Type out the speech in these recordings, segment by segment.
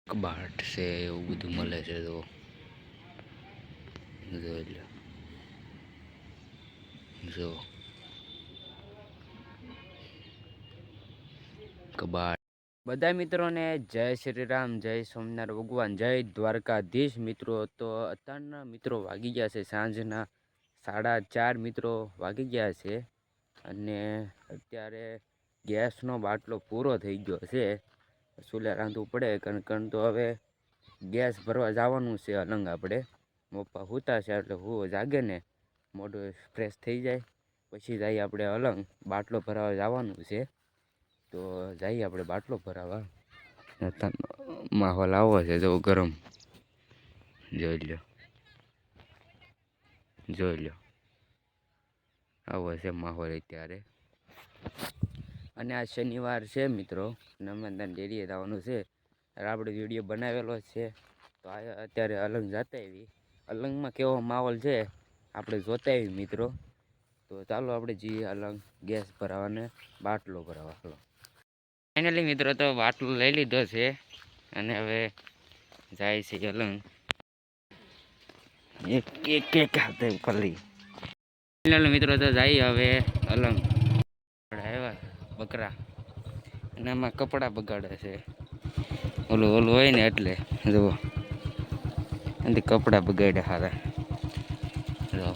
કબાટ છે એવું બધું મળે છે તો જોઈ લો. જો કબાટ. બધા મિત્રોને જય શ્રી રામ, જય સોમનાથ ભગવાન, જય દ્વારકાધીશ મિત્રો. તો અત્યારના મિત્રો વાગી ગયા છે સાંજના 4:30 મિત્રો વાગી ગયા છે અને અત્યારે ગેસનો બાટલો પૂરો થઈ ગયો છે. ચૂલે રાંધવું પડે કણ તો હવે ગેસ ભરવા જવાનું છે અલંગ. આપણે પપ્પા સૂતા છે એટલે હું જાગે ને મોઢું ફ્રેશ થઈ જાય પછી જઈએ આપણે અલંગ બાટલો ભરાવા જવાનું છે. તો જઈએ આપણે બાટલો ભરાવા. માહોલ આવો છે જો ગરમ, જોઈ લો આવો છે માહોલ અત્યારે. અને આ શનિવાર છે મિત્રો, નર્મદા ડેરીએ જવાનું છે. આપણે વિડીયો બનાવેલો છે તો અત્યારે અલંગ જતા એવી અલંગમાં કેવો માહોલ છે આપણે જોતા એવી મિત્રો. તો ચાલો આપણે જઈએ અલંગ ગેસ ભરાવાને બાટલો ભરાવા. ચાલો ફાઇનલી મિત્રો તો બાટલો લઈ લીધો છે અને હવે જાય છે અલંગ. એક હાથે પલ્લી ફાઇનલી મિત્રો તો જાય હવે અલંગ. આવ્યા બકરા અને આમાં કપડાં બગાડે છે. ઓલું હોય ને એટલે જુઓ એનાથી કપડાં બગાડ્યા હારા. જો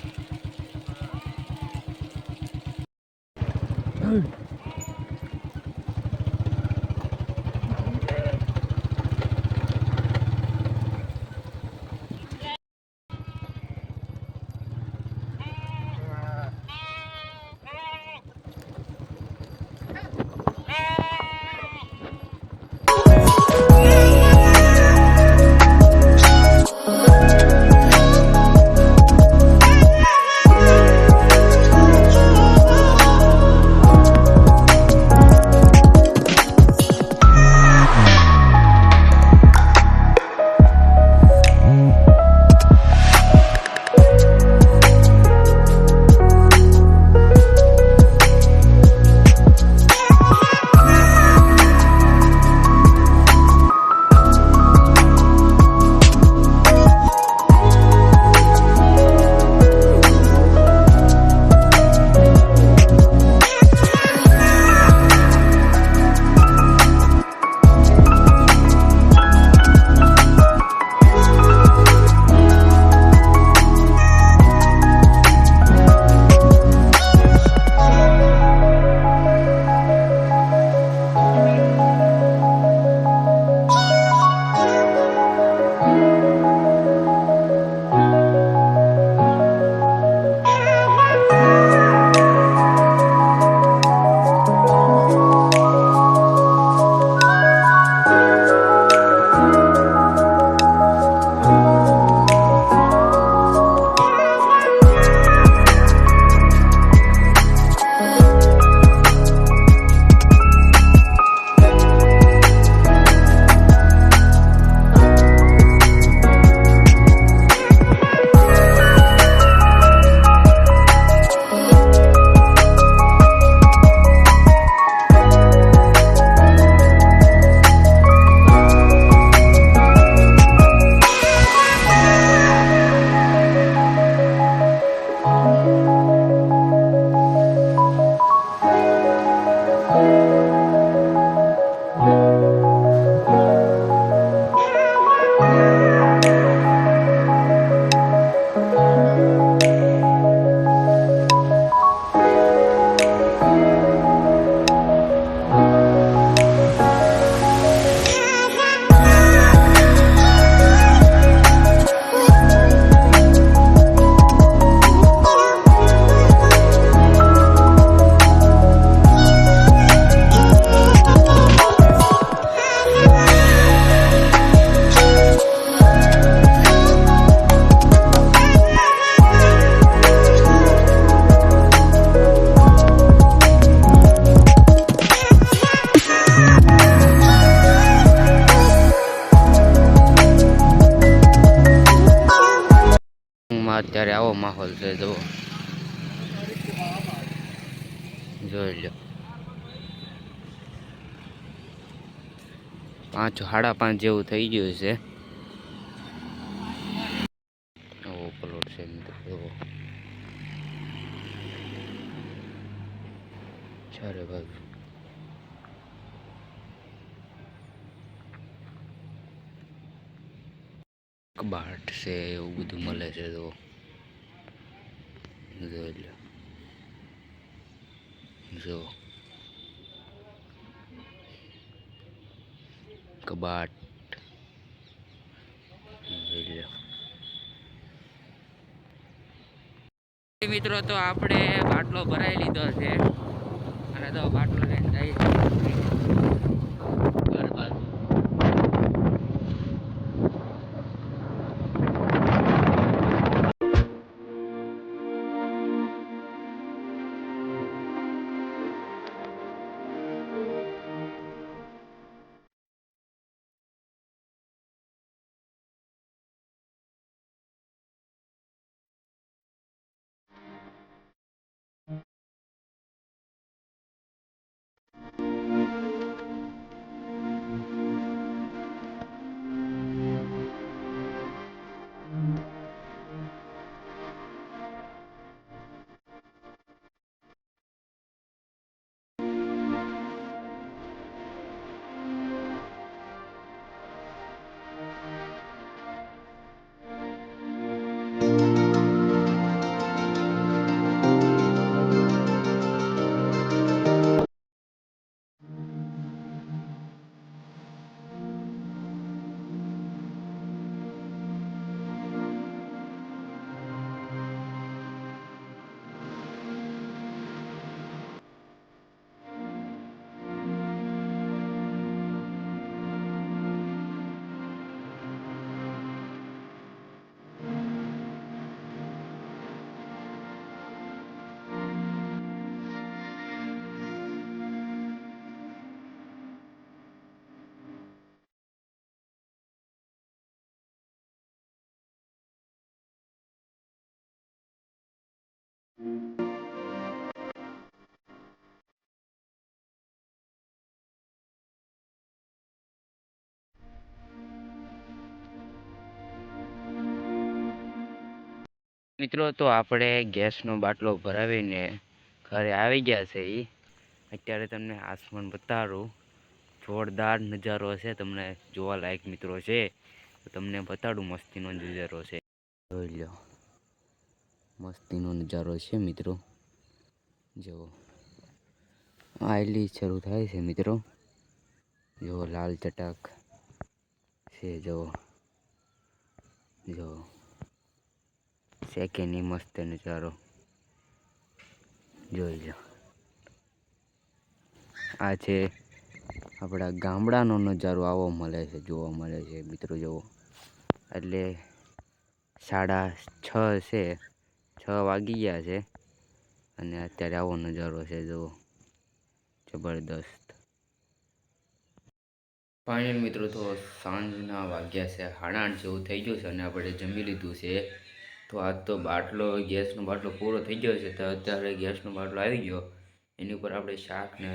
અત્યારે આવો માહોલ છે જો જોઈ લો. 5:30 જેવું થઈ ગયું છે. નવો પ્લોટ છે મિત્રો, જુઓ ચારે બાજુ કબાટ છે, એવું બધું મળે છે. તો જોઈ લો, જો કબાટ જોઈ લો. મિત્રો તો આપણે બાટલો ભરાઈ લીધો છે અને તો બાટલો લઈને જઈ ઘર બાજુ. મિત્રો તો આપણે ગેસનો બાટલો ભરાવીને ઘરે આવી ગયા છે. અત્યારે તમને આસમાન બતાડું, જોરદાર નજારો છે. તમને જોવા લાયક મિત્રો છે તો તમને બતાડું, મસ્તીનો નજારો છે. જોઈ લો, મસ્તીનો નજારો છે મિત્રો. જો આયલી શરૂ થાય છે મિત્રો. જો લાલ ચટક છે. જો જો સેકેન્ડની મસ્ત નજારો જોઈ લો. આ છે આપણા ગામડાનો નજારો, આવો મળે છે, જોવા મળે છે મિત્રો. જુઓ, એટલે 6:30 છે, 6 વાગી ગયા છે અને અત્યારે આવો નજારો છે. જુઓ, જબરદસ્ત. ફાઇનલ મિત્રો તો સાંજના વાગ્યા છે 8:30 જેવું થઈ ગયું છે અને આપણે જમી લીધું છે. તો આજ તો બાટલો, ગેસનો બાટલો પૂરો થઈ ગયો છે. તો અત્યારે ગેસનો બાટલો આવી ગયો, એની ઉપર આપણે શાક ને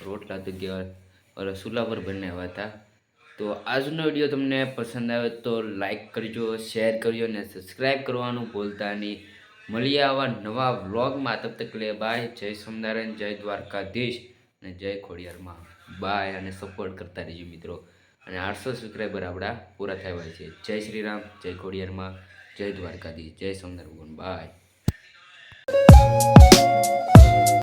રોટલા તો ચૂલા પર બનાવ્યા હતા. તો આજનો વિડીયો તમને પસંદ આવે તો લાઈક કરજો, શેર કરજો અને સબસ્ક્રાઈબ કરવાનું ભૂલતા નહીં. મળીએ આવા નવા વ્લોગમાં. તબ તક લે બાય. જય સ્વામિનારાયણ, જય દ્વારકાધીશ અને જય ખોડિયારમાં. બાય અને સપોર્ટ કરતા રહીજો મિત્રો. અને 800 સબસ્ક્રાઈબર આપણા પૂરા થયા છે. જય શ્રી રામ, જય ખોડિયારમાં, જય દ્વારકાધીશ, જય સ્વામિનારાયણ. બાય.